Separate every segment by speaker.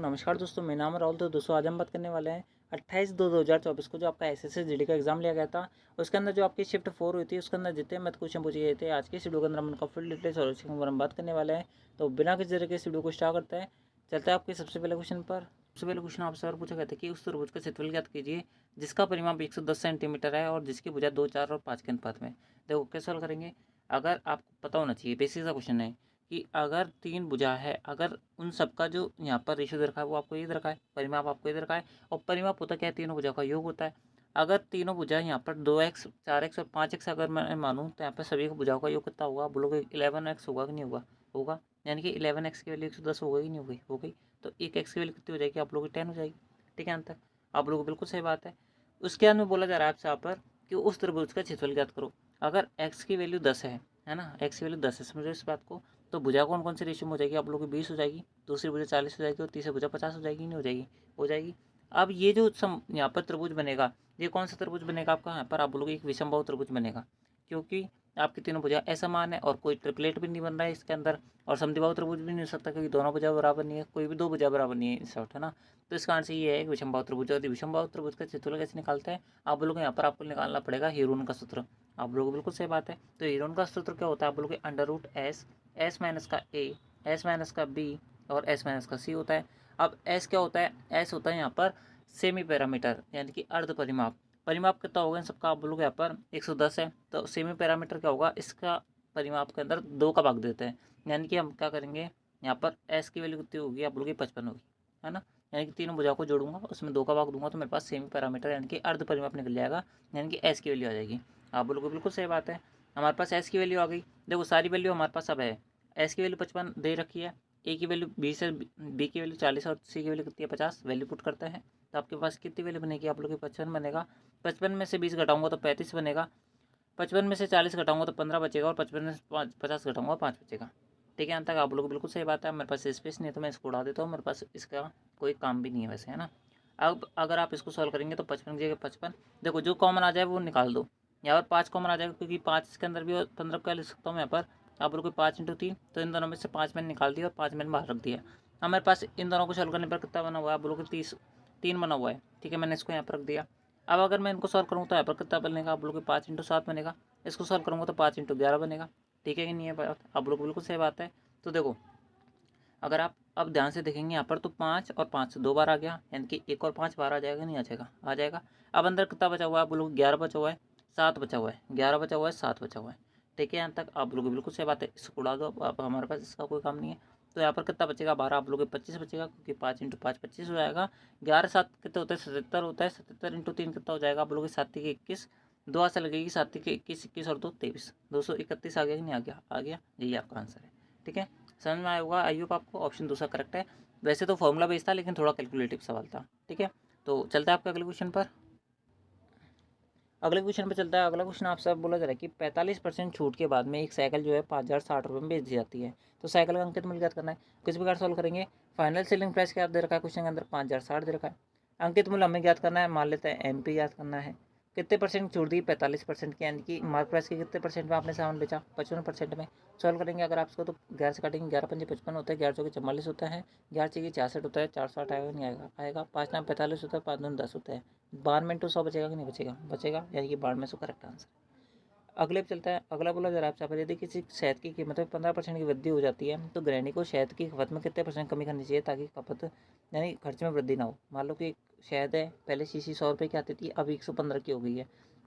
Speaker 1: नमस्कार दोस्तों, मेरा नाम है राहुल। तो दोस्तों आज हम बात करने वाले हैं 28/2/2024 को जो आपका एसएससी जीडी का एग्जाम लिया गया था। उसके अंदर जो आपकी शिफ्ट 4 हुई थी उसके अंदर जितने मैथ क्वेश्चन पूछे गए थे, आज के इस वीडियो के अंदर हम उनका फुल डिटेल्स और उसके ऊपर हम बात करने वाले हैं। तो बिना किसी तरह के इस वीडियो को स्टार्ट करते हैं, चलते हैं आपके सबसे पहले क्वेश्चन पर। सबसे पहले क्वेश्चन आपसे और पूछा गया था कि उस त्रिभुज का क्षेत्रफल ज्ञात कीजिए जिसका परिमाप 110 सेंटीमीटर है और जिसकी भुजा 2, 4 और 5 के अनुपात में। देखो कैसे सॉल्व करेंगे। अगर आपको पता होना चाहिए, बेसिक सा क्वेश्चन है कि अगर 3 भुजा है, अगर उन सबका जो यहाँ पर रेशियो दे रखा है वो आपको ये दे रखा है, परिमाप आपको ये दे रखा है। और परिमाप होता क्या है, तीनों भुजा का योग होता है। अगर तीनों भुजा यहाँ पर 2x, 4x और 5x अगर मैं मानूँ तो यहाँ पर सभी भुजाओं का योग कितना होगा, बोलोगे 11x होगा कि नहीं होगा, होगा। यानी कि 11x की वैल्यू 110 हो गई, नहीं हो गई, हो गई। तो एक x की वैल्यू कितनी हो जाएगी, आप लोगों की 10 हो जाएगी। ठीक है, अंत तक आप लोगों को बिल्कुल सही बात है। उसके अंदर में बोला जा रहा है आपसे यहाँ पर कि उस त्रिभुज का क्षेत्रफल ज्ञात करो। अगर x की वैल्यू 10 है ना, x की वैल्यू 10 है, समझो इस बात को। तो भुजा कौन कौन सी रेशियो में हो जाएगी, आप लोगों की 20 हो जाएगी, दूसरी भुजा 40 हो जाएगी और तीसरी भुजा 50 हो जाएगी, नहीं हो जाएगी, हो जाएगी। अब ये जो यहाँ पर त्रिभुज बनेगा, ये कौन सा त्रिभुज बनेगा आपका, यहाँ पर आप बोलोगे एक विषमबाहु त्रिभुज बनेगा, क्योंकि आपकी तीनों भुजा असमान है और कोई ट्रिपलेट भी नहीं बन रहा है इसके अंदर। और समद्विबाहु त्रिभुज भी नहीं हो सकता क्योंकि दोनों भुजा बराबर नहीं है, कोई भी दो भुजा बराबर नहीं है इन शॉर्ट, है ना। तो इसका आंसर ये है विषमबाहु त्रिभुज। और विषमबाहु त्रिभुज का क्षेत्रफल कैसे निकालते हैं, आप लोग यहाँ पर आपको निकालना पड़ेगा हीरोन का सूत्र। आप लोगों को बिल्कुल सही बात है। तो हीरोन का सूत्र क्या होता है, आप लोग √S, S माइनस का A, S माइनस का B और S माइनस का C होता है। अब S क्या होता है, S होता है यहाँ पर सेमी पैरामीटर यानी कि अर्ध परिमाप। परिमाप कितना होगा इन सबका, आप बोलोगे यहाँ पर 110 है, तो सेमी पैरामीटर क्या होगा, इसका परिमाप के अंदर 2 का भाग देते हैं। यानी कि हम क्या करेंगे, यहाँ पर S की वैल्यू कितनी होगी, आप बोलोगे 55 होगी, है ना। यानी कि तीनों भुजाओं को जोड़ूंगा, उसमें 2 का भाग दूंगा तो मेरे पास सेमी पैरामीटर यानी कि अर्ध परिमाप निकल जाएगा, यानी कि S की वैल्यू आ जाएगी। आप बोलोगे बिल्कुल सही बात है, हमारे पास S की वैल्यू आ गई। देखो सारी वैल्यू हमारे पास अब है। S की वैल्यू 55 दे रखी है, A की वैल्यू 20 है, B की वैल्यू 40 और C की वैल्यू कितनी है 50। वैल्यू पुट करते हैं तो आपके पास कितनी वैल्यू बनेगी, आप लोग की 55 बनेगा। 55 में से 20 घटाऊंगा तो 35 बनेगा। 55 में से 40 घटाऊंगा तो 15 बचेगा और 55 में से 50 घटाऊंगा 5 बचेगा। ठीक है, अंत तक आप लोग बिल्कुल सही बात है। मेरे पास स्पेस नहीं है तो मैं इसको उड़ा देता हूँ, मेरे पास इसका कोई काम भी नहीं है वैसे, है ना। अब अगर आप इसको सॉल्व करेंगे तो 55 की जगह 55, देखो जो कॉमन आ जाए वो निकाल दो। यहाँ पर 5 कॉमन आ जाएगा क्योंकि 5 इसके अंदर भी और 15 का लिख सकता हूँ मैं यहाँ पर। आप लोग 5 × 3, तो इन दोनों में से 5 मैंने निकाल दिया और 5 मैंने बाहर रख दिया। अब मेरे पास इन दोनों को सॉल्व करने पर कितना बना हुआ है, आप लोग 3 बना हुआ है। ठीक है, मैंने इसको यहाँ पर रख दिया। अब अगर मैं इनको सॉल्व करूँ तो यहाँ पर कितना बनेगा, आप लोग 5 × 7 बनेगा। इसको सॉल्व करूँगा तो 5 × 11 बनेगा। ठीक है कि नहीं है बात, आप लोग बिल्कुल सही बात है। तो देखो अगर आप अब ध्यान से देखेंगे यहाँ पर तो 5 और 5 2 बार आ गया, यानी कि 1 और 5 बार आ जाएगा, नहीं आ जाएगा, आ जाएगा। अब अंदर कितना बचा हुआ है, आप लोग 11 बचा हुआ है, 7 बचा हुआ है, 11 बचा हुआ है, 7 बचा हुआ है। ठीक है, यहाँ तक आप लोग बिल्कुल सही बात है, इसको उड़ा दो, अब हमारे पास इसका कोई काम नहीं है। तो यहाँ पर कितना बचेगा, 12, आप लोग 25 बचेगा क्योंकि 5 × 5 25 हो जाएगा। 11 7 कितने होते हैं, 77 होता है। 77 × 3 कितना हो जाएगा, आप लोग 7 के 21, 2 हाथ से लगेगी, 7 के 21, 21 और 2 23, 231 आ गया कि नहीं आ गया, आ गया, यही आपका आंसर है। ठीक है, समझ में आया होगा, आई होप आपको। ऑप्शन दूसरा करेक्ट है। वैसे तो फॉर्मूला बेस्ड था लेकिन थोड़ा कैलकुलेटिव सवाल था। ठीक है, तो चलता है आपके अगले क्वेश्चन पर। अगले क्वेश्चन पर चलता है। अगला क्वेश्चन आपसे अब बोला जा रहा है कि 45% छूट के बाद में एक साइकिल जो है 5060 में बेच दी जाती है। तो साइकिल का अंकित मूल्य ज्ञात करना है। किस प्रकार सॉल्व करेंगे, फाइनल सेलिंग प्राइस क्या दे रखा है क्वेश्चन के अंदर, 5060 दे रखा है। अंकित मूल्य हमें ज्ञात करना है, मान लेते हैं MP याद करना है। कितने परसेंट छूट दी, 45% की, यानी कि मार्क प्राइस के कितने परसेंट में आपने सामान बेचा, 55% में। सॉल्व करेंगे अगर आप इसको तो 11 से काटेंगे, 11 पंजे 55 होता है, 11 चौके 44 होता है, 11 चौके 66 होता है, 460 आएगा नहीं आएगा, आएगा। 5 9 45 होता है, 5 2 10 होता है। 92 × 100 बचेगा कि नहीं बचेगा, बचेगा, यानी कि 92 में से करेक्ट आंसर। अगले पे चलता है। अगला बोला जरा आपसे, यदि किसी शहद की कीमत में 15% की वृद्धि हो जाती है तो गृहिणी को शहद की खपत में कितने % कमी करनी चाहिए ताकि खपत यानी खर्च में वृद्धि ना हो। मान लो कि शहद है, पहले शीशी 100 रुपये की आती थी, अब 115 की हो गई है।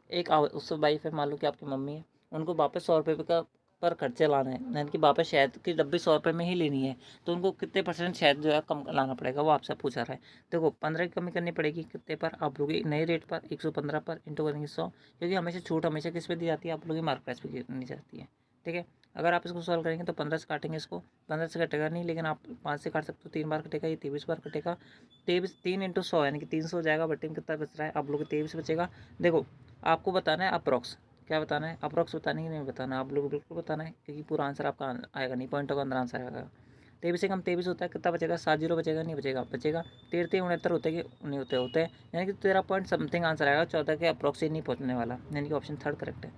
Speaker 1: एक उससे वाइफ है, मान लो कि आपकी मम्मी है, उनको वापस 100 रुपये का पर खर्चे लाना है, यानी कि वापस शहद की डब्बी 100 रुपये में ही लेनी है, तो उनको कितने % शहद जो है कम लाना पड़ेगा, वो आपसे पूछा रहा है। देखो 15 की कमी करनी पड़ेगी कितने पर, आप लोग नए रेट पर 115 पर इंटू करेंगे 100, क्योंकि हमेशा छूट हमेशा किस पे दी जाती है, आप लोग मार्क प्राइस पे दी जाती है। ठीक है, अगर आप इसको सॉल्व करेंगे तो 15 से काटेंगे, इसको 15 से कटेगा नहीं, लेकिन आप 5 से काट सकते हो, 3 बार कटेगा, ये 23 बार कटेगा। 23 3 × 100 यानी कि 300 हो जाएगा, बट्टे में कितना बच रहा है, आप लोग 23 बचेगा। देखो आपको बताना है अप्रॉक्स, क्या बताना है, अप्रॉक्स बताना ही नहीं बताना, आप लोगों को बिल्कुल बताना है क्योंकि पूरा आंसर आपका आएगा नहीं, पॉइंटों का अंदर आंसर आएगा। 23 से कम 23 होता है, कितना बचेगा, 7 0 बचेगा, नहीं बचेगा, बचेगा। 13 69 होते कि नहीं होते, होते हैं, यानी कि 13 पॉइंट समथिंग आंसर आएगा। 14 के अप्रॉक्स ही नहीं पहुँचने वाला, यानी कि ऑप्शन 3 करेक्ट है।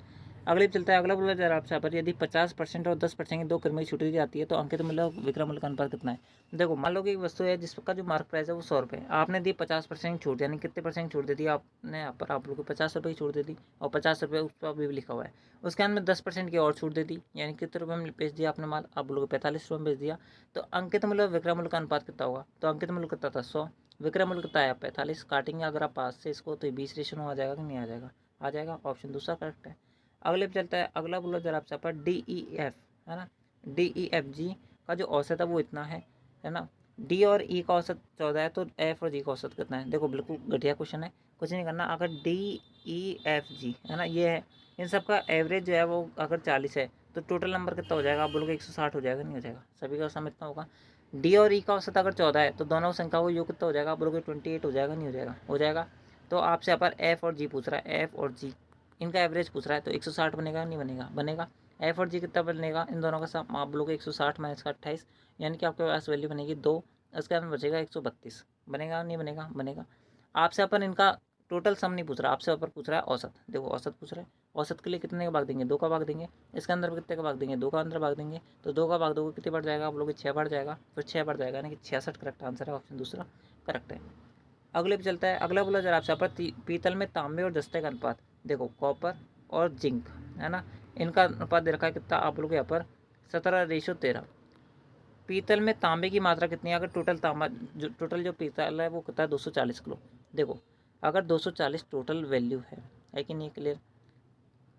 Speaker 1: अगले पे चलता है। अगला बोला जा रहा है आपसे यहाँ पर, यदि 50% और 10% की दो क्रम की छूट दी जाती है तो अंकित मूल्य और विक्रय मूल्य का अनुपात कितना है। देखो मान लो कि एक वस्तु है जिसका जो मार्क प्राइस है वो 100 रुपये, आपने दी 50% छूट, यानी कितने परसेंट छूट दे दी आपने यहाँ पर, आप लोगों को 50 रुपये की छूट दे दी और 50 रुपये उस पर अभी भी लिखा हुआ है। उसके अंदर 10% की और छूट दे दी, यानी कितने रुपये में बेच दिया आपने माल, आप लोगों को 45 रुपये में बेच दिया। तो अंकित मूल्य और विक्रय मूल्य का अनुपात कितना होगा। तो अंकित मूल्य कितना था 100, विक्रय मूल्य कितना है 45, काटेंगे अगर आप 5 से इसको तो 20 आ जाएगा कि नहीं आ जाएगा, आ जाएगा। ऑप्शन दूसरा करेक्ट है। अगले पे चलता है। अगला बोला जरा आपसे पर DEF है ना, DEFG का जो औसत है वो इतना है ना। डी और ई का औसत 14 है तो एफ और जी का औसत कितना है। देखो बिल्कुल घटिया क्वेश्चन है, कुछ नहीं करना। अगर DEFG है ना ये है, इन सब का एवरेज जो है वो अगर 40 है तो टोटल नंबर कितना हो जाएगा, आप बोलोगे 160 हो जाएगा, नहीं हो जाएगा, सभी का सम इतना होगा। डी और ई का औसत अगर 14 है तो दोनों संख्या को योग कितना हो जाएगा, आप बोलोगे 28 हो जाएगा, नहीं हो जाएगा, हो जाएगा। तो आपसे यहाँ पर एफ और जी पूछ रहा है, एफ और जी इनका एवरेज पूछ रहा है, तो 160 बनेगा नहीं बनेगा, बनेगा। एफ और जी कितना बनेगा, इन दोनों का सम आप लोग 160 माइनस का 28, यानी कि आपके पास वैल्यू बनेगी 2, उसके अंदर बचेगा 132, बनेगा नहीं बनेगा, बनेगा। आपसे अपन इनका टोटल सम नहीं पूछ रहा, आपसे ऊपर पूछ रहा है औसत। देखो औसत पूछ रहा है, औसत के लिए कितने का भाग देंगे, 2 का भाग देंगे। इसके अंदर कितने का भाग देंगे, 2 का अंदर भाग देंगे। तो 2 का भाग दोगे कितने बढ़ जाएगा, आप लोग 6 बढ़ जाएगा, फिर 6 बढ़ जाएगा, यानी कि 66 करेक्ट आंसर है, ऑप्शन दूसरा करेक्ट है। अगले पे चलता है। अगला बोला जरा आपसे पर पीतल में तांबे और जस्ते का अनुपात। देखो कॉपर और जिंक है ना, इनका अनुपात दे रखा है कितना, आप लोग यहाँ पर 17:13। पीतल में तांबे की मात्रा कितनी है, अगर टोटल तांबा टोटल जो पीतल है वो कितना है 240 किलो। देखो अगर 240 टोटल वैल्यू है कि नहीं, क्लियर।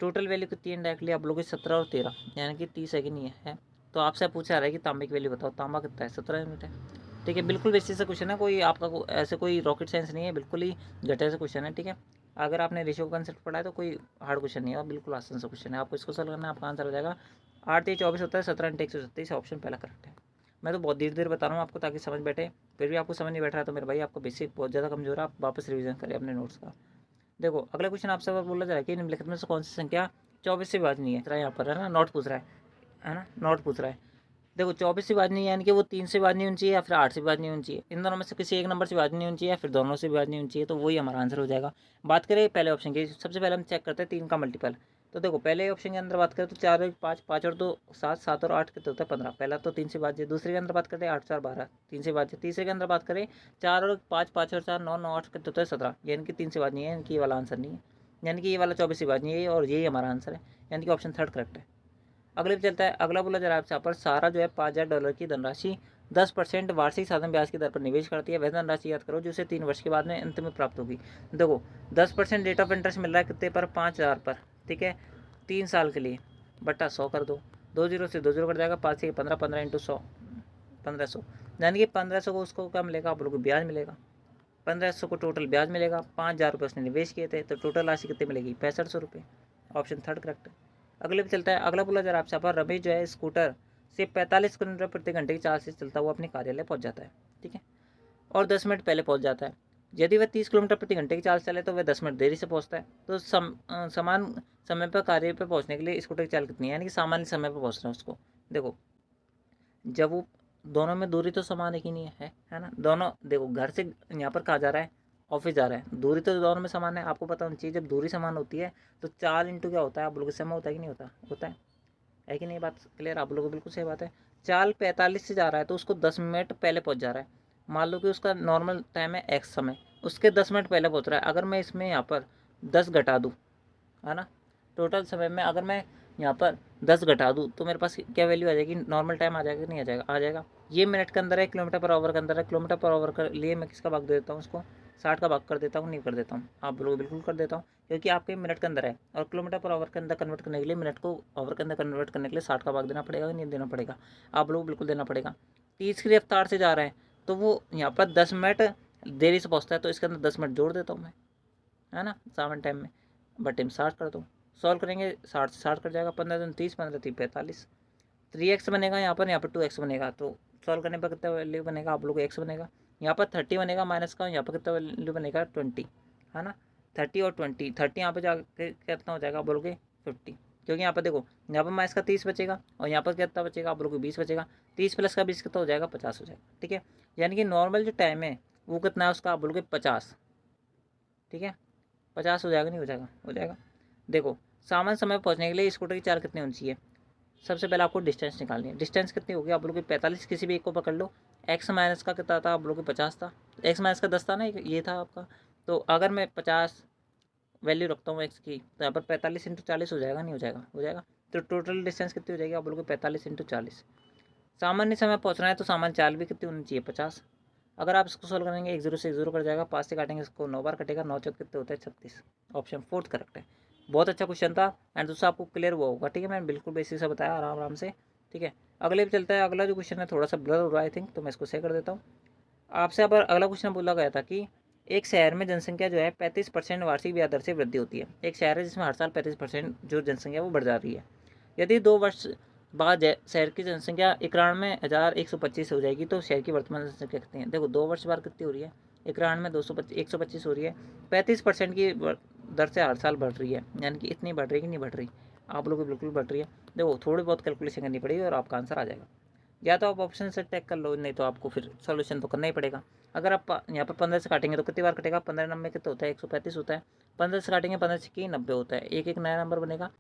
Speaker 1: टोटल वैल्यू कितनी है डायरेक्टली आप लोग 17 और 13 यानी कि 30 है कि नहीं है। तो आपसे पूछा रहा है कि तांबे की वैल्यू बताओ, तांबा कितना है 17 यूनिट है। ठीक है, बिल्कुल बेसिक से क्वेश्चन है, कोई आपका ऐसे कोई रॉकेट साइंस नहीं है, बिल्कुल ही घटिया सा क्वेश्चन है। ठीक है, अगर आपने रेशियो का कंसेप्ट पढ़ा है तो कोई हार्ड क्वेश्चन नहीं है, बिल्कुल आसान सा क्वेश्चन है, आपको इसको सॉल्व करना है, आपका आंसर हो जाएगा 8 3 24 होता है, 17 × 137, ऑप्शन पहला करेक्ट है। मैं तो बहुत धीरे धीरे बता रहा हूँ आपको ताकि समझ बैठे, फिर भी आपको समझ नहीं बैठ रहा तो मेरे भाई आपको बेसिक बहुत ज़्यादा कमजोर है, आप वापस रिवीजन करें अपने नोट्स का। देखो अगला क्वेश्चन आपसे बोला जा रहा है कि निम्नलिखित में से कौन सी संख्या 24 से विभाजनीय है। यहाँ पर है ना नोट पूछ रहा है ना, नोट पूछ रहा है। देखो 24 से विभाजनीय यानी कि वो 3 से विभाजनीय होनी चाहिए या फिर 8 से विभाजनीय होनी चाहिए, इन दोनों में से किसी एक नंबर से विभाजनीय होनी चाहिए या फिर दोनों से विभाजनीय होनी चाहिए, तो वही हमारा आंसर हो जाएगा। बात करें पहले ऑप्शन की, सबसे पहले हम चेक करते हैं 3 का मल्टीपल। तो देखो पहले ऑप्शन के अंदर बात करें तो 4 और 5, 5 और 2 7, 7 और 8 कितने होता है 15, पहला तो 3 से विभाज्य। दूसरे के अंदर बात करते हैं 8 4 12, 3 से विभाज्य। तीसरे के अंदर बात करें 4 और 5, 5 और 4 9, 9 8 कितने होता है 17, यानी कि 3 से विभाज्य है, यानी कि ये वाला आंसर नहीं है, यानी कि ये वाला 24 से विभाज्य है और यही हमारा आंसर है, यानी कि ऑप्शन थर्ड करेक्ट है। अगले पे चलता है। अगला बोला जा रहा है आपसे यहाँ पर सारा जो है $5000 की धनराशि 10% वार्षिक साधन ब्याज की दर पर निवेश करती है, वह धनराशि याद करो जो उसे 3 वर्ष के बाद में अंत में प्राप्त होगी। देखो 10% रेट ऑफ इंटरेस्ट मिल रहा है कितने पर, 5000 पर। ठीक है, 3 साल के लिए, बटा 100 कर दो, 2 जीरो से 2 जीरो कट जाएगा, 5 से 15, 15 × 100 1500, यानी कि 1500 को उसको क्या मिलेगा, आप लोग को ब्याज मिलेगा। 1500 को टोटल ब्याज मिलेगा, 5000 रुपये उसने निवेश किए थे, तो टोटल राशि कितनी मिलेगी 6500 रुपये, ऑप्शन थर्ड करेक्ट है। अगले पे चलता है। अगला बोला जरा आपसे पर रमेश जो है स्कूटर से 45 किलोमीटर प्रति घंटे की चाल से चलता हुआ अपने कार्यालय पहुंच जाता है। ठीक है, और 10 मिनट पहले पहुंच जाता है। यदि वह 30 किलोमीटर प्रति घंटे की चाल से चले तो वह 10 मिनट देरी से पहुंचता है। तो समान समय पर कार्य पर पहुंचने के लिए स्कूटर की चाल कितनी है, यानी कि सामान्य समय पर पहुंचना है उसको। देखो जब वो दोनों में दूरी तो समान है कि नहीं है ना, दोनों देखो घर से यहाँ पर कहाँ जा रहा है, ऑफिस जा रहा है, दूरी तो दोनों में समान है, आपको पता होनी चाहिए। जब दूरी समान होती है तो 4 इंटू क्या होता है, आप लोगों के समय होता है कि नहीं होता, होता है कि नहीं, बात क्लियर, आप लोगों को बिल्कुल सही बात है। चाल 45 से जा रहा है तो उसको 10 मिनट पहले पहुंच जा रहा है। मान लो कि उसका नॉर्मल टाइम है x समय, उसके 10 मिनट पहले पहुंच रहा है। अगर मैं इसमें यहाँ पर 10 घटा दूँ है ना, टोटल समय में अगर मैं यहाँ पर 10 घटा दूँ तो मेरे पास क्या वैल्यू आ जाएगी, नॉर्मल टाइम आ जाएगा, नहीं आ जाएगा, आ जाएगा। ये मिनट के अंदर है, किलोमीटर पर आवर के अंदर है, किलोमीटर पर आवर के लिए मैं किसका भाग दे देता हूँ, उसको 60 का भाग कर देता हूँ, नहीं कर देता हूँ, आप लोग बिल्कुल कर देता हूँ, क्योंकि आपके मिनट के अंदर है और किलोमीटर पर आवर के अंदर कन्वर्ट करने के लिए, मिनट को आवर के अंदर कन्वर्ट करने के लिए 60 का भाग देना पड़ेगा, नहीं देना पड़ेगा, आप लोग बिल्कुल देना पड़ेगा। 30 की रफ्तार से जा रहे हैं तो वो यहाँ पर 10 मिनट देरी से पहुँचता है, तो इसके अंदर 10 मिनट जोड़ देता हूँ मैं, है ना, सामान टाइम में, बटे में 60 कर दो, सॉल्व करेंगे 60 से 60 कट जाएगा, 15 दूनी 30, 15 3 45, 3x बनेगा यहाँ पर 2x बनेगा, तो सॉल्व करने पर कितना वैल्यू बनेगा, आप लोग को x बनेगा, यहाँ पर 30 बनेगा माइनस का, यहाँ पर कितना वैल्यू बनेगा 20, है ना, 30 और 20, 30 यहाँ पर जाके कितना हो जाएगा, आप बोलोगे 50, क्योंकि यहाँ पर देखो यहाँ पर माइनस का 30 बचेगा और यहाँ पर कितना बचेगा, आप बोलोगे 20 बचेगा, 30 प्लस का 20 कितना हो जाएगा 50 हो जाएगा। ठीक है, यानी कि नॉर्मल जो टाइम है वो कितना है उसका, आप बोलोगे 50, ठीक है 50 हो जाएगा, नहीं हो जाएगा, हो जाएगा। देखो सामान्य समय पर पहुँचने के लिए स्कूटर की चाल कितनी होनी चाहिए? सबसे पहले आपको डिस्टेंस निकालनी है। डिस्टेंस कितनी होगी? आप लोगों की 45, किसी भी एक को पकड़ लो। एक्स माइनस का कितना था? आप लोगों को 50 था। एक्स माइनस का 10 था ना, ये था आपका। तो अगर मैं 50 वैल्यू रखता हूँ एक्स की, तो यहाँ पर 45 इंटू 40 हो जाएगा, नहीं हो जाएगा? हो जाएगा। तो टोटल डिस्टेंस कितनी हो जाएगी? आप लोगों को 45 इंटू 40। सामान्य समय पहुँचना है तो सामान्य चाल भी कितनी होनी चाहिए? 50। अगर आप इसको सोल्व करेंगे, 1 0 से 1 0 कट जाएगा, 5 से काटेंगे इसको 9 बार कटेगा, 9 चौक कितने होते हैं? 36। ऑप्शन फोर्थ करेक्ट है। बहुत अच्छा क्वेश्चन था एंड दोस्तों आपको क्लियर हुआ होगा। ठीक है, मैंने बिल्कुल बेसिक से बताया आराम आराम से। ठीक है, अगले पे चलता है। अगला जो क्वेश्चन है थोड़ा सा ब्लर हो रहा है आई थिंक, तो मैं इसको शेयर कर देता हूँ आपसे। अब अगला क्वेश्चन बोला गया था कि एक शहर में जनसंख्या जो है 35% वार्षिक ब्याज दर से वृद्धि होती है। एक शहर है जिसमें हर साल 35% जो जनसंख्या वो बढ़ जा रही है। यदि 2 वर्ष बाद शहर की जनसंख्या 91,125 हो जाएगी तो शहर की वर्तमान जनसंख्या कितनी है? देखो 2 वर्ष बाद कितनी हो रही है? 91,125 हो रही है। 35% की दर से हर साल बढ़ रही है, यानी कि इतनी बढ़ रही है कि नहीं बढ़ रही? आप लोगों की बिल्कुल बढ़ रही है। देखो थोड़ी बहुत कैलकुलेशन करनी पड़ेगी और आपका आंसर आ जाएगा। या तो आप ऑप्शन से टैग कर लो, नहीं तो आपको फिर सॉल्यूशन तो करना ही पड़ेगा। अगर आप यहाँ पर 15 से काटेंगे तो कितनी बार कटेगा? 15 नंबर कितना होता है? 135 होता है। 15 से काटेंगे, 15 से 90 होता है। एक एक नया नंबर बनेगा।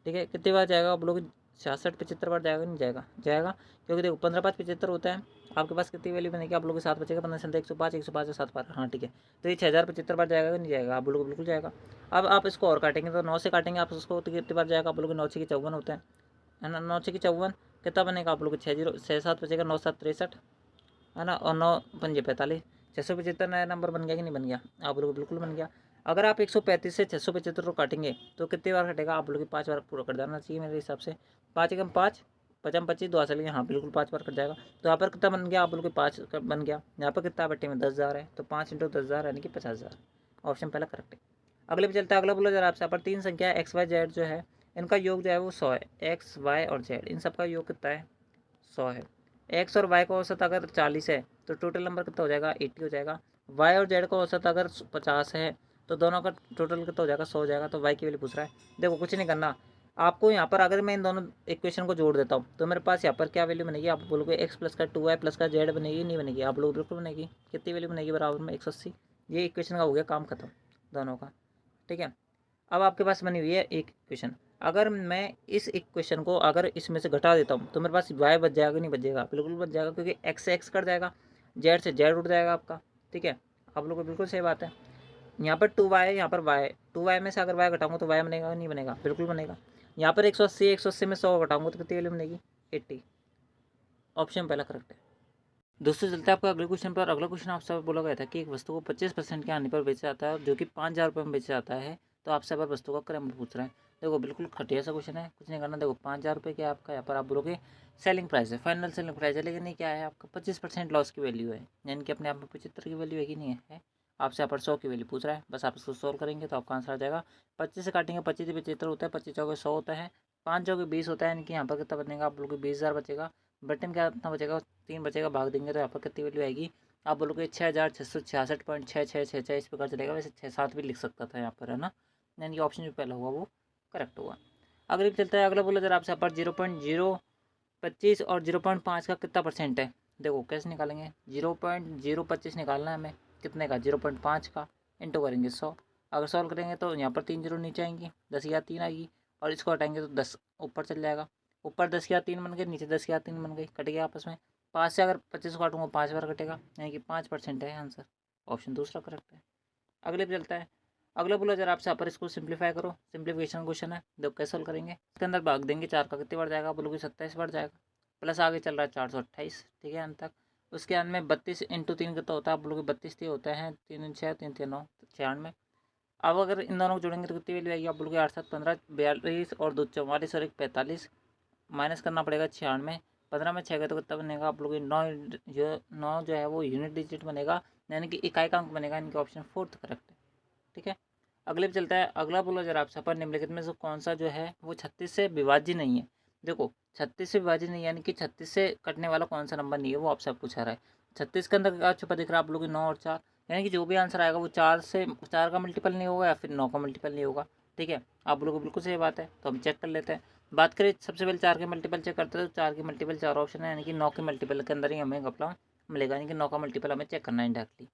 Speaker 1: ठीक है, कितनी बार जाएगा? आप लोग 66 75 बार जाएगा, नहीं जाएगा? जाएगा, क्योंकि देखो 15 5 75 होता है। आपके पास कितनी वैल्यू बनेगी? आप लोग के 7 बचेगा, 15 से 105, 105 से 7 बार। हाँ ठीक है, तो ये 6075 बार जाएगा, नहीं जाएगा? आप लोग बिल्कुल जाएगा। अब आप इसको और काटेंगे तो 9 से काटेंगे आप उसको, तो कितनी बार जाएगा? आप लोग 9 6 54 होता है ना? 9 6 54 कितना बनेगा? आप लोग 6 7 बचेगा, 9 7 63 है ना, और 9 पंजे 45। 675 नया नंबर बन गया कि नहीं बन गया? आप लोग बिल्कुल बन गया। अगर आप 135 से 675 को काटेंगे तो कितनी बार कटेगा? आप लोग 5 बार पूरा कर जाना चाहिए मेरे हिसाब से। 5 एकम 5, 5 25, 2 चल गए। हाँ बिल्कुल 5 बार कट जाएगा। तो यहाँ पर कितना बन गया? आप लोग 5 बन गया। यहाँ पर कितना बट्टे में 10,000 है, तो 5 इंटू 10,000 यानी कि 50,000। ऑप्शन पहला करेक्ट है। अगले पे चलता है। अगला बोला जरा आपसे, यहाँ पर 3 संख्या एक्स वाई जेड जो है इनका योग जो है वो 100 है। एक्स वाई और जेड इन सबका योग कितना है? 100 है। एक्स और वाई का औसत अगर 40 है तो टोटल नंबर कितना हो जाएगा? 80 हो जाएगा। वाई और जेड का औसत अगर 50 है तो दोनों का टोटल कितना हो जाएगा? 100 हो जाएगा। तो वाई की वैल्यू पूछ रहा है। देखो कुछ नहीं करना आपको यहाँ पर। अगर मैं इन दोनों इक्वेशन को जोड़ देता हूँ तो मेरे पास यहाँ पर क्या वैल्यू बनेगी? आप बोलोगे एक्स प्लस का 2y प्लस का जेड बनेगी, नहीं बनेगी? आप लोग बिल्कुल बनेगी। कितनी वैल्यू बनेगी? बराबर में 180। ये इक्वेशन का हो गया काम खत्म दोनों का। ठीक है, अब आपके पास बनी हुई है एक इक्वेशन। अगर मैं इस इक्वेशन को अगर इसमें से घटा देता हूँ तो मेरे पास वाई बच जाएगा, नहीं बच जाएगा? बिल्कुल बच जाएगा, क्योंकि एक्स से एक्स कट जाएगा, जेड से जेड उठ जाएगा आपका। ठीक है, आप लोग को बिल्कुल सही बात है। यहाँ पर 2y है, यहाँ पर y। 2y में से अगर y घटाऊंगा तो y बनेगा, नहीं बनेगा? बिल्कुल बनेगा। यहाँ पर 180 में 100 घटाऊंगा तो कितनी वैल्यू बनेगी? 80। ऑप्शन पहला करेक्ट है। दोस्तों चलते हैं आपका अगले क्वेश्चन पर। अगला क्वेश्चन आपसे बोला गया था कि एक वस्तु को 25% के आने पर बेचा जाता है, जो कि 5,000 रुपये में बेचा जाता है, तो आपसे पर वस्तु का क्रम पूछ रहे हैं। देखो बिल्कुल खटिया सा क्वेश्चन है, कुछ नहीं करना। देखो 5,000 रुपये क्या आपका, यहाँ पर आप बोलोगे सेलिंग प्राइस है, फाइनल सेलिंग प्राइस है, लेकिन नहीं क्या है आपका? 25% लॉस की वैल्यू है, यानी कि अपने आप में 75 की वैल्यू है कि नहीं है? आपसे यहाँ पर 100 की वैल्यू पूछ रहा है। बस आप इसको सोल्व करेंगे तो आपका आंसर आ जाएगा। 25 से काटेंगे, 25 से 75 होता है, 25 चौके 100 होता है, 5 चौके 20 होता है, यानी कि यहाँ पर कितना बनेगा? आप लोग 20,000 बचेगा। बटन क्या कितना बचेगा? 3 बचेगा, भाग देंगे तो यहाँ पर कितनी वैल्यू आएगी? आप बोलोगे 6,666.6666, इस प्रकार चलेगा। वैसे 6 7 भी लिख सकता था यहाँ पर, है ना? यानी कि ऑप्शन जो पहला होगा वो करेक्ट होगा। अगले चलता है। अगला बोला जरा आपसे, यहाँ पर 0.025 और 0.5 का कितना परसेंट है? देखो कैसे निकालेंगे? 0.025 निकालना है हमें, कितने का? 0.5 का। इंटू करेंगे 100। अगर सॉल्व करेंगे तो यहाँ पर 3 जीरो नीचे आएंगी, 10,003 आएगी, और इसको हटाएंगे तो 10 ऊपर चल जाएगा। ऊपर 10,003 बन गए, नीचे 10,003 बन गई, कट गया आपस में। 5 से अगर 25 को काटूंगा 5 बार कटेगा, यानी कि 5% है आंसर। ऑप्शन दूसरा करेक्ट है। अगले पे चलता है। अगला बोला जरा आपसे, यहाँ पर इसको सिंप्लीफाई करो। सिंप्लीफिकेशन क्वेश्चन है, देखो कैसे सोल्व करेंगे। इसके अंदर भाग देंगे 4 का, कितनी बार जाएगा? बोलोगे 27 बार जाएगा। प्लस आगे चल रहा है 428, ठीक है, अंत तक। उसके अंत में 32 इंटू 3 कितना होता है? आप बोलोगे 32 3 होता है, 3 6 3 3 9 96। अब अगर इन दोनों को जोड़ेंगे तो कितनी वैल्यू आएगी? आप बोलोगे 8 7 15, 42 और 2 44 और 1 45। माइनस करना पड़ेगा 96। 15 में 6 गए तो कितना बनेगा? आप लोग 9 जो है वो यूनिट डिजिट बनेगा, यानी कि इकाई का अंक बनेगा, यानी कि ऑप्शन फोर्थ करेक्ट है। ठीक है, अगले पे चलता है। अगला बोला जरा आपसे, पर निम्नलिखित में से कौन सा जो है वो 36 से विभाज्य नहीं है? देखो 36 से विभाज्य नहीं, यानी कि 36 से कटने वाला कौन सा नंबर नहीं है, वो आपसे पूछा रहा है। 36 के अंदर क्या छुपा दिख रहा है? आप लोग 9 और 4, यानी कि जो भी आंसर आएगा वो 4 का मल्टीपल नहीं होगा या फिर 9 का मल्टीपल नहीं होगा। ठीक है, आप लोगों को बिल्कुल सही बात है, तो हम चेक कर लेते हैं। बात करें सबसे पहले 4 के मल्टीपल चेक करते हैं, तो 4 के मल्टीपल 4 ऑप्शन है, यानी कि 9 के मल्टीपल के अंदर ही हमें अपना मिलेगा, यानी कि 9 का मल्टीपल हमें चेक करना है डायरेक्टली।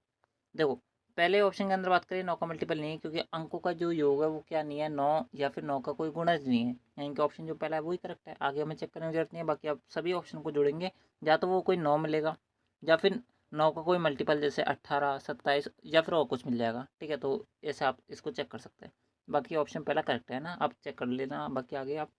Speaker 1: देखो पहले ऑप्शन के अंदर बात करें 9 का मल्टीपल नहीं है, क्योंकि अंकों का जो योग है वो क्या नहीं है 9, या फिर 9 का कोई गुणज नहीं है, यानी कि ऑप्शन जो पहला है वही करेक्ट है। आगे हमें चेक करने की जरूरत नहीं है। बाकी आप सभी ऑप्शन को जोड़ेंगे, या तो वो कोई 9 मिलेगा, या फिर 9 का कोई मल्टीपल जैसे 18, 27, या फिर और कुछ मिल जाएगा। ठीक है, तो ऐसे आप इसको चेक कर सकते हैं। बाकी ऑप्शन पहला करेक्ट है ना, आप चेक कर लेना। बाकी आगे आप,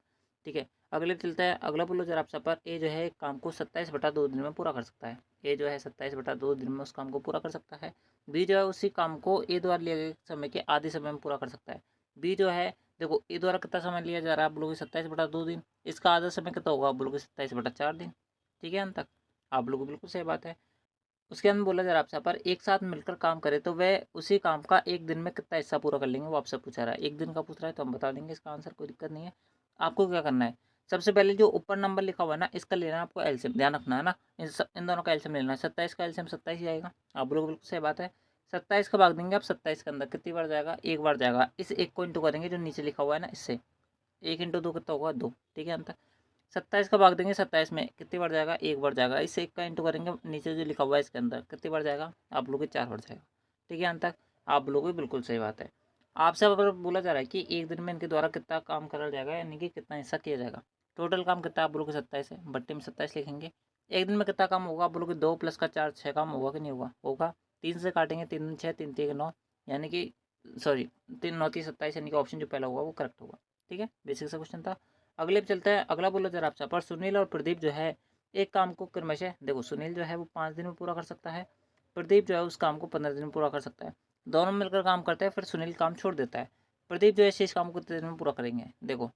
Speaker 1: ठीक है, अगले चलता है। अगला बोलो जरा आप पर ए जो है काम को 27/2 दिन में पूरा कर सकता है। ए जो है 27/2 दिन में उस काम को पूरा कर सकता है। बी जो है उसी काम को ए द्वारा लिए गए समय के आधे समय में पूरा कर सकता है। बी जो है, देखो ए द्वारा कितना समय लिया जा रहा है, आप बोलोगे 27/2 दिन, इसका आधा समय कितना होगा, आप बोलोगे 27/4 दिन। ठीक है, अंत तक आप लोगों को बिल्कुल सही बात है। उसके अंदर बोला जा रहा है आपसे पर एक साथ मिलकर काम करे तो वह उसी काम का एक दिन में कितना हिस्सा पूरा कर लेंगे, वो आपसे पूछा रहा है। एक दिन का पूछ रहा है तो हम बता देंगे इसका आंसर, कोई दिक्कत नहीं है। आपको क्या करना है, सबसे पहले जो ऊपर नंबर लिखा हुआ है ना, इसका लेना है आपको एलसीएम, ध्यान रखना है ना। इन दोनों का एलसीएम लेना है। 27 का एलसीएम 27 ही आएगा, आप लोग बिल्कुल सही बात है। 27 का भाग देंगे आप 27 के अंदर, कितनी बार जाएगा, एक बार जाएगा। इस एक को इंटू करेंगे जो नीचे लिखा हुआ है ना, इससे 1 × 2 कितना होगा 2। ठीक है, अंतर 27 का भाग देंगे 27 में, कितनी बार जाएगा, एक बार जाएगा। इस एक का इंटू करेंगे नीचे जो लिखा हुआ है इसके अंदर, कितनी बार जाएगा, आप लोग 4 बार जाएगा। ठीक है, अंतर आप लोगों की बिल्कुल सही बात है। आपसे अगर बोला जा रहा है कि एक दिन में इनके द्वारा कितना काम करा जाएगा, यानी कि कितना हिस्सा किया जाएगा, टोटल काम कितना, आप बोलोगे 27 है, बट्टे में 27 लिखेंगे। एक दिन में कितना काम होगा, आप बोलोगे 2 + का 4 6 काम होगा कि नहीं होगा, होगा। 3 से काटेंगे, 3 6 3 3 9, यानी कि सॉरी 3 9 3 27, यानी कि ऑप्शन जो पहला होगा वो करेक्ट होगा। ठीक है, बेसिक सा क्वेश्चन था। अगले पे चलते हैं। अगला बोलो जरा आपसे पर सुनील और प्रदीप जो है एक काम को क्रमशः, देखो सुनील जो है वो 5 दिन में पूरा कर सकता है, प्रदीप जो है उस काम को 15 दिन में पूरा कर सकता है। दोनों मिलकर काम करते हैं, फिर सुनील काम छोड़ देता है। प्रदीप जो है शेष काम को कितने दिन में पूरा करेंगे, देखो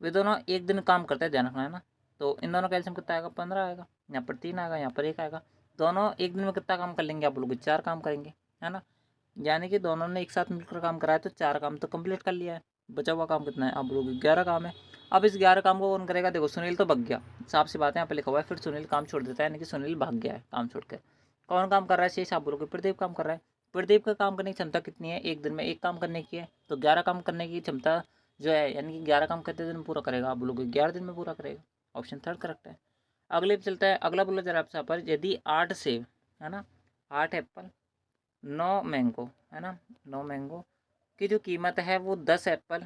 Speaker 1: वे दोनों एक दिन काम करते हैं, ध्यान रखना है ना। तो इन दोनों का एलसीएम कितना आएगा, 15 आएगा। यहाँ पर 3 आएगा, यहाँ पर 1 आएगा। दोनों एक दिन में कितना काम कर लेंगे, आप लोग 4 काम करेंगे, है ना। यानी कि दोनों ने एक साथ मिलकर काम कराया तो 4 काम तो कंप्लीट कर लिया है। बचा हुआ काम कितना है, आप लोग 11 काम है। अब इस 11 काम को कौन करेगा, देखो सुनील तो भाग गया, साफ सी बात है, यहाँ पे लिखा हुआ है फिर सुनील काम छोड़ देता है, यानी कि सुनील भाग गया है काम छोड़कर। कौन काम कर रहा है, शेष आप बोलोगे प्रदीप काम कर रहा है। प्रदीप का काम करने की क्षमता कितनी है, एक दिन में एक काम करने की है, तो 11 काम करने की क्षमता जो है, यानी कि 11 काम कितने दिन में पूरा करेगा, आप बोलोगे 11 दिन में पूरा करेगा। ऑप्शन थर्ड करेक्ट है। अगले पे चलता है। अगला बोला जरा आपसे पर यदि 8 सेब, है ना, 8 एप्पल, 9 मैंगो, है ना, 9 मैंगो की जो कीमत है वो 10 एप्पल,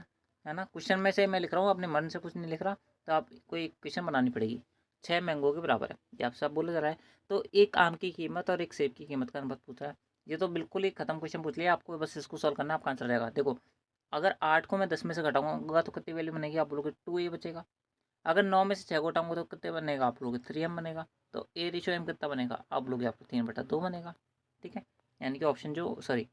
Speaker 1: है ना। क्वेश्चन में से मैं लिख रहा हूँ, अपने मन से कुछ नहीं लिख रहा, तो आप कोई क्वेश्चन बनानी पड़ेगी। 6 मैंगो के बराबर है, ये आप सब बोला जा रहा है। तो एक आम की कीमत और एक सेब की कीमत का अनुपात पूछा है। ये तो बिल्कुल ही खत्म क्वेश्चन पूछ लिया, आपको बस इसको सॉल्व करना, आपका आंसर रहेगा। देखो अगर 8 को मैं 10 में से घटाऊंगा तो कितनी वैल्यू बनेगी, आप बोलोगे 2 ये बचेगा। अगर 9 में से 6 को घटाऊंगा तो कितने बनेगा, आप लोग 3m बनेगा। तो A/M कितना बनेगा, आप लोग आपको 3/2 बनेगा। ठीक है, यानी कि ऑप्शन जो सॉरी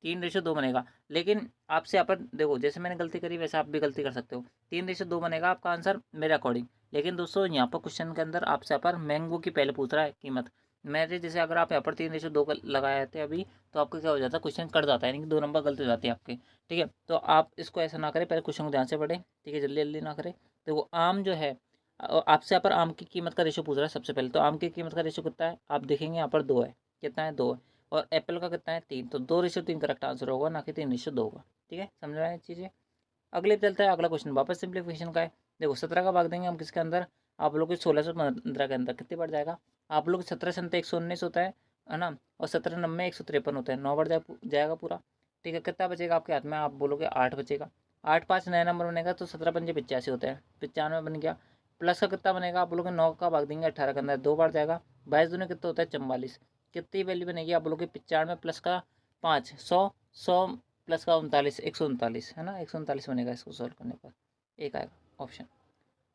Speaker 1: 3/2 बनेगा। लेकिन आपसे यहाँ पर देखो, जैसे मैंने गलती करी वैसे आप भी गलती कर सकते हो। 3/2 बनेगा आपका आंसर मेरे अकॉर्डिंग। लेकिन दोस्तों यहाँ पर क्वेश्चन के अंदर आपसे यहाँ पर मैंगो की पहले पूछ रहा है कीमत। मेरे जैसे अगर आप यहाँ पर 3/2 का लगाए थे अभी, तो आपको क्या हो जाता है, क्वेश्चन कट जाता है, यानी कि 2 नंबर गलती हो जाती है आपके। ठीक है, तो आप इसको ऐसा ना करें, पहले क्वेश्चन को ध्यान से पढ़ें। ठीक है, जल्दी जल्दी ना करें। देखो आम जो है, आपसे यहाँ पर आम की कीमत का रेशो पूछ रहा है सबसे पहले। तो आम की कीमत का रेशो कितना है, आप देखेंगे यहाँ पर 2 है, कितना है 2 है। और एप्पल का कितना है 3, तो 2/3 करेक्ट आंसर होगा, ना कि 3/2 होगा। ठीक है, समझ रहे हैं चीज़ें। अगले पे चलता है। अगला क्वेश्चन वापस सिंप्लीफिकेशन का है। देखो 17 का भाग देंगे हम किसके अंदर, आप लोग के 1615 के अंदर, कितनी बार जाएगा, आप लोग 17 संत 119 होता है ना, और 17 नब्बे 153 होता है, 9 बार जाएगा पूरा। ठीक है, कितना बचेगा आपके हाथ में, आप बोलोगे 8 बचेगा। 8 5 नया नंबर बनेगा तो 17 पंजे 85 होता है, 95 बन गया। प्लस का कितना बनेगा, आप बोलोगे 9 का भाग देंगे 18 के अंदर, 2 बार जाएगा। 22 दूनी कितना होता है 44, कितनी वैल्यू बनेगी, आप बोलोगे 95 प्लस का 5 100, 100 प्लस का 39 139, है ना, 139 बनेगा इसको सॉल्व करने पर, एक आएगा ऑप्शन।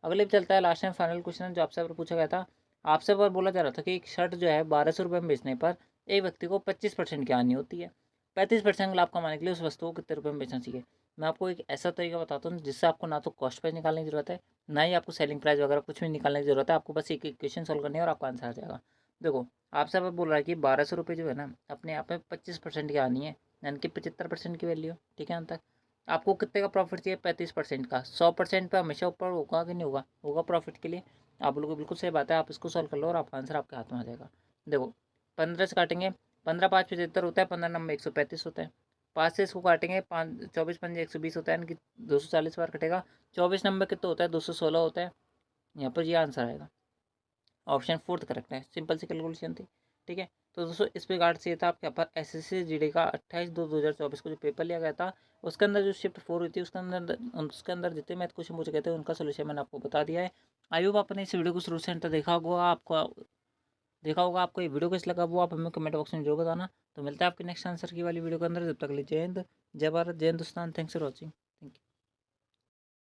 Speaker 1: अगले पे चलता है। लास्ट टाइम फाइनल क्वेश्चन जो आपसे पूछा गया था, आपसे पर बोला जा रहा था कि एक शर्ट जो है 1200 रुपये में बेचने पर एक व्यक्ति को 25% की हानि होती है। 35% लाभ कमाने के लिए उस वस्तु को कितने रुपये में बेचना चाहिए। मैं आपको एक ऐसा तरीका बताता हूँ जिससे आपको ना तो कॉस्ट प्राइस निकालने की जरूरत है, ना ही आपको सेलिंग प्राइस वगैरह कुछ भी निकालने की जरूरत है। आपको बस एक क्वेश्चन सॉल्व करनी है और आपका आंसर आ जाएगा। देखो आपसे अब बोल रहा है कि 1200 रुपये जो है ना, अपने आप में 25% की आनी है, यानी कि 75% की वैल्यू। ठीक है, अंत तक आपको कितने का प्रॉफिट चाहिए, 35% का। 100% पे हमेशा ऊपर होगा कि नहीं होगा, होगा प्रॉफिट के लिए। आप लोगों को बिल्कुल सही बात है, आप इसको सॉल्व कर लो और आपका आंसर आपके हाथ में आ जाएगा। देखो 15 से काटेंगे, 15 5 75 होता है, 15 नंबर 135 होता है। 5 से इसको काटेंगे, 5 24 पंजे 120 होता है, यानी कि 240 बार कटेगा। 24 नंबर कितना होता है, 216 होता है। यहाँ पर ये आंसर आएगा, ऑप्शन फोर्थ करेक्ट है। सिंपल सी कैलकुलेशन थी। ठीक है, तो दोस्तों इस प्रकार से ये था आपके पर एसएससी जीडी का 28/2/2024 को जो पेपर लिया गया था, उसके अंदर जो शिफ्ट 4 हुई थी उसके अंदर जितने मैथ क्वेश्चन पूछे गए थे उनका सोल्यूशन मैंने आपको बता दिया है। आई होप आपने इस वीडियो को शुरू से अंत तक देखा होगा आपको ये वीडियो कैसा लगा वो आप हमें कमेंट बॉक्स में जरूर बताना। तो मिलता है आपके नेक्स्ट आंसर की वाली वीडियो के अंदर, जब तक के लिए जय हिंद, जय भारत, जय हिंदुस्तान। Thanks for watching.